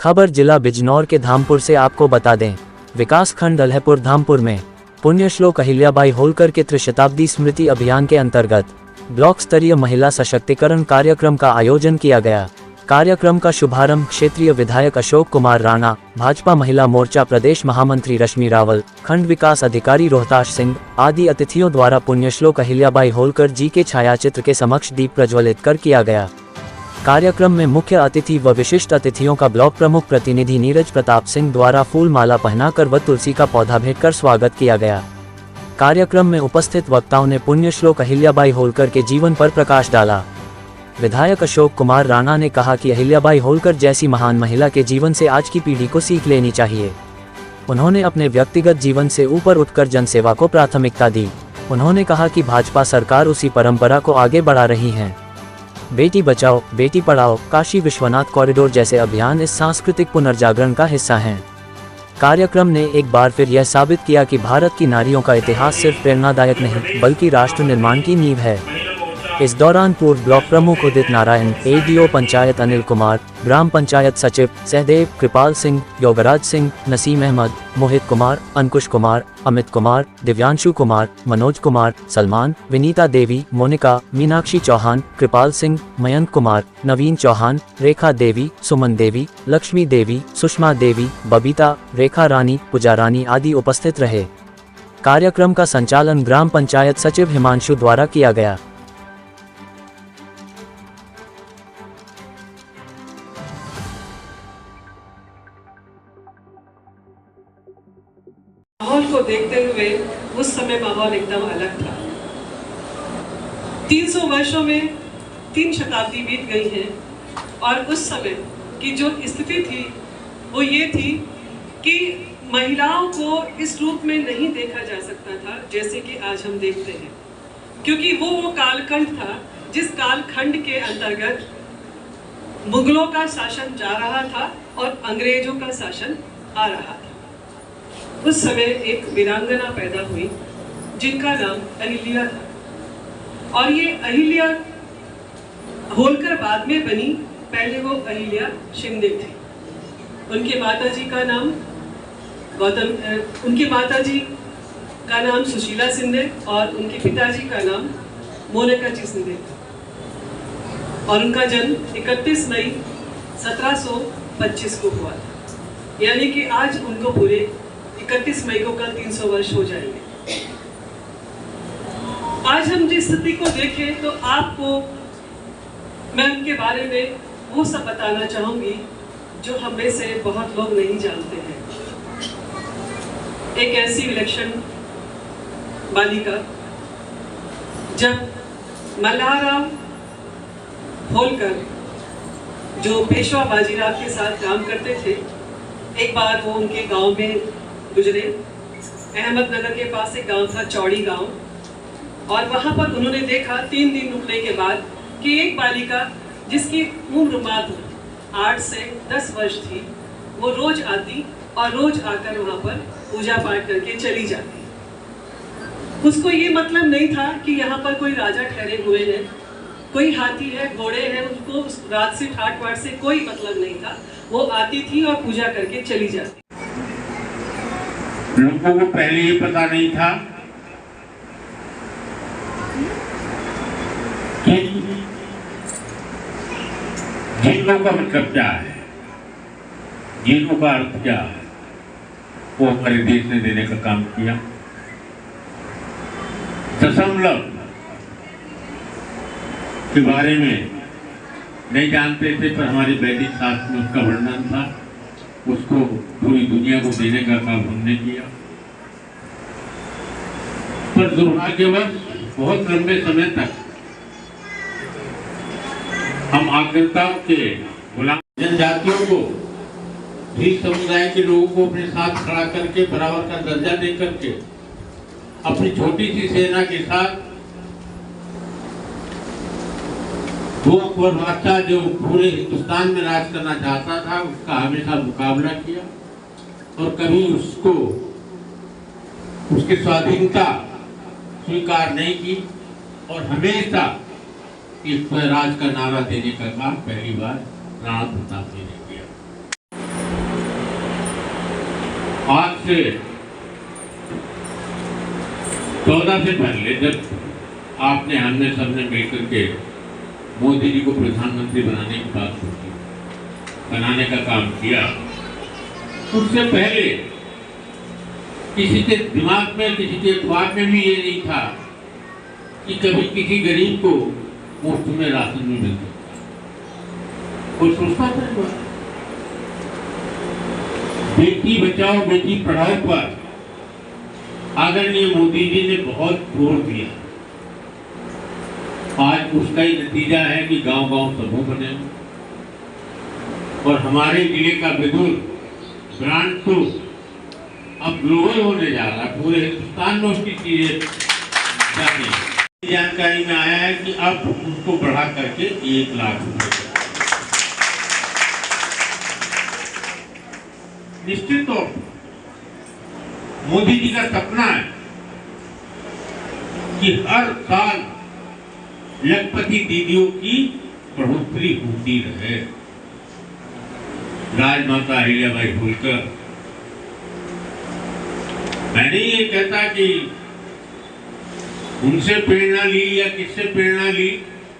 खबर जिला बिजनौर के धामपुर से आपको बता दें, विकास खंड अल्हपुर धामपुर में पुण्यश्लोक अहिल्याबाई होलकर के त्रिशताब्दी स्मृति अभियान के अंतर्गत ब्लॉक स्तरीय महिला सशक्तिकरण कार्यक्रम का आयोजन किया गया। कार्यक्रम का शुभारंभ क्षेत्रीय विधायक अशोक कुमार राणा, भाजपा महिला मोर्चा प्रदेश महामंत्री रश्मि रावल, खंड विकास अधिकारी रोहताश सिंह आदि अतिथियों द्वारा पुण्यश्लोक अहिल्याबाई होलकर जी के छायाचित्र के समक्ष दीप प्रज्वलित कर किया गया। कार्यक्रम में मुख्य अतिथि व विशिष्ट अतिथियों का ब्लॉक प्रमुख प्रतिनिधि नीरज प्रताप सिंह द्वारा फूल माला पहनाकर व तुलसी का पौधा भेंट कर स्वागत किया गया। कार्यक्रम में उपस्थित वक्ताओं ने पुण्यश्लोक अहिल्याबाई होलकर के जीवन पर प्रकाश डाला। विधायक अशोक कुमार राणा ने कहा कि अहिल्याबाई होलकर जैसी महान महिला के जीवन से आज की पीढ़ी को सीख लेनी चाहिए। उन्होंने अपने व्यक्तिगत जीवन से ऊपर उठकर जनसेवा को प्राथमिकता दी। उन्होंने कहा कि भाजपा सरकार उसी परंपरा को आगे बढ़ा रही है। बेटी बचाओ बेटी पढ़ाओ, काशी विश्वनाथ कॉरिडोर जैसे अभियान इस सांस्कृतिक पुनर्जागरण का हिस्सा हैं। कार्यक्रम ने एक बार फिर यह साबित किया कि भारत की नारियों का इतिहास सिर्फ प्रेरणादायक नहीं बल्कि राष्ट्र निर्माण की नींव है। इस दौरान पूर्व ब्लॉक प्रमुख उदित नारायण, एडीओ पंचायत अनिल कुमार, ग्राम पंचायत सचिव सहदेव, कृपाल सिंह, योगराज सिंह, नसीम अहमद, मोहित कुमार, अंकुश कुमार, अमित कुमार, दिव्यांशु कुमार, मनोज कुमार, सलमान, विनीता देवी, मोनिका, मीनाक्षी चौहान, कृपाल सिंह, मयंक कुमार, नवीन चौहान, रेखा देवी, सुमन देवी, लक्ष्मी देवी, सुषमा देवी, बबीता, रेखा रानी, पूजा रानी आदि उपस्थित रहे। कार्यक्रम का संचालन ग्राम पंचायत सचिव हिमांशु द्वारा किया गया। माहौल को देखते हुए उस समय माहौल एकदम अलग था। 300 वर्षों में 3 शताब्दी बीत गई हैं और उस समय की जो स्थिति थी वो ये थी कि महिलाओं को इस रूप में नहीं देखा जा सकता था जैसे कि आज हम देखते हैं, क्योंकि वो कालखंड था जिस कालखंड के अंतर्गत मुगलों का शासन जा रहा था और अंग्रेजों का शासन आ रहा था। उस समय एक वीरांगना पैदा हुई जिनका नाम अहिल्या था और ये अहिल्या होलकर बाद में बनी, पहले वो अहिल्या शिंदे थी। उनके माताजी का नाम उनकी माताजी का नाम सुशीला शिंदे और उनके पिताजी का नाम मोनिका जी शिंदे था और उनका जन्म 31 मई 1725 को हुआ था, यानी कि आज उनको पूरे 31 मई को कल 300 वर्ष हो जाएंगे। आज हम जिस स्थिति को देखें तो आपको मैं उनके बारे में वो सब बताना चाहूंगी जो हम में से बहुत लोग नहीं जानते हैं। एक ऐसी विलक्षण बालिका, जब मल्हारराव होलकर जो पेशवा बाजीराव के साथ काम करते थे, एक बार वो उनके गांव में गुजरे। अहमदनगर के पास एक गांव था, चौड़ी गांव, और वहां पर उन्होंने देखा 3 दिन रुकने के बाद कि एक बालिका जिसकी उम्र मात्र 8 से 10 वर्ष थी, वो रोज आती और रोज आकर वहां पर पूजा पाठ करके चली जाती। उसको ये मतलब नहीं था कि यहाँ पर कोई राजा ठहरे हुए हैं, कोई हाथी है, घोड़े हैं, उसको रात से ठाट बाट से कोई मतलब नहीं था। वो आती थी और पूजा करके चली जाती। लोगों को पहले ये पता नहीं था कि जीनों का मतलब क्या है, जीनों का अर्थ क्या है। वो हमारे देश ने देने का काम किया। दशमलव के बारे में नहीं जानते थे, पर हमारे वैदिक शास्त्र में उसका वर्णन था। उसको पूरी दुनिया को देने का काम हमने किया, पर दुर्भाग्यवश बहुत लंबे समय तक हम आक्रमणकारियों के गुलाम जनजातियों को, भी समुदाय के लोगों को अपने साथ खड़ा करके बराबर का दर्जा दे करके अपनी छोटी सी सेना के साथ वो अकबर बादशाह जो पूरे हिंदुस्तान में राज करना चाहता था, उसका हमेशा मुकाबला किया और कभी उसको उसकी स्वाधीनता स्वीकार नहीं की और हमेशा इस पर राज का नारा देने का काम पहली बार राणा प्रताप जी ने किया। आज से 14 से पहले जब आपने हमने सबने मिलकर के मोदी जी को प्रधानमंत्री बनाने की बात सोची, बनाने का काम किया, उससे पहले किसी के दिमाग में, किसी के ख्वाब में भी ये नहीं था कि कभी किसी गरीब को मुफ्त में राशन भी मिल सकता। कोई सोचता था इस बात? बेटी बचाओ बेटी पढ़ाओ पर आदरणीय मोदी जी ने बहुत जोर दिया। आज उसका ही नतीजा है कि गांव-गांव समूह बने और हमारे जिले का विदुर ब्रांड तो अब ग्लोबल होने जा रहा है, पूरे हिंदुस्तान में उसकी चीजें जानकारी में आया है कि अब उसको बढ़ा करके 1 लाख रुपए। निश्चित तौर पर मोदी जी का सपना है कि हर साल लखपति दीदियों की बढ़ोतरी होती रहे। राजमाता अहिल्याबाई होलकर, मैंने ये कहता कि उनसे प्रेरणा ली या किससे प्रेरणा ली,